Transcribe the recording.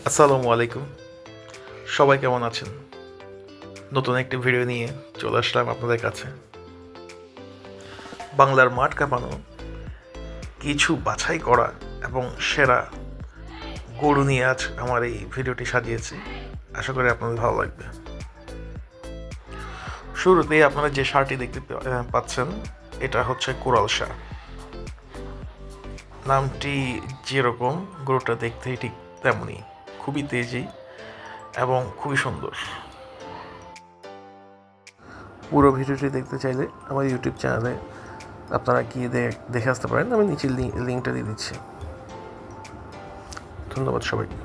আসসালামু আলাইকুম। সবাই কেমন আছেন? নতুন একটি ভিডিও নিয়ে চলে আসলাম আপনাদের কাছে। বাংলার মাঠ কাঁপানো কিছু বাছাই করা এবং সেরা গরু নিয়ে আজ আমার এই ভিডিওটি সাজিয়েছি। আশা করি আপনাদের ভালো লাগবে। শুরুতেই আপনারা যে ষাঁড়টি দেখতে পাচ্ছেন এটা হচ্ছে কোরাল ষাঁড়। নামটি যেরকম গরুটা দেখতেই ঠিক তেমনই, খুবই তেজি এবং খুবই সুন্দর। পুরো ভিডিওটি দেখতে চাইলে আমার ইউটিউব চ্যানেলে আপনারা গিয়ে দেখে আসতে পারেন। আমি নিচে লিঙ্কটা দিয়ে দিচ্ছি। ধন্যবাদ সবাইকে।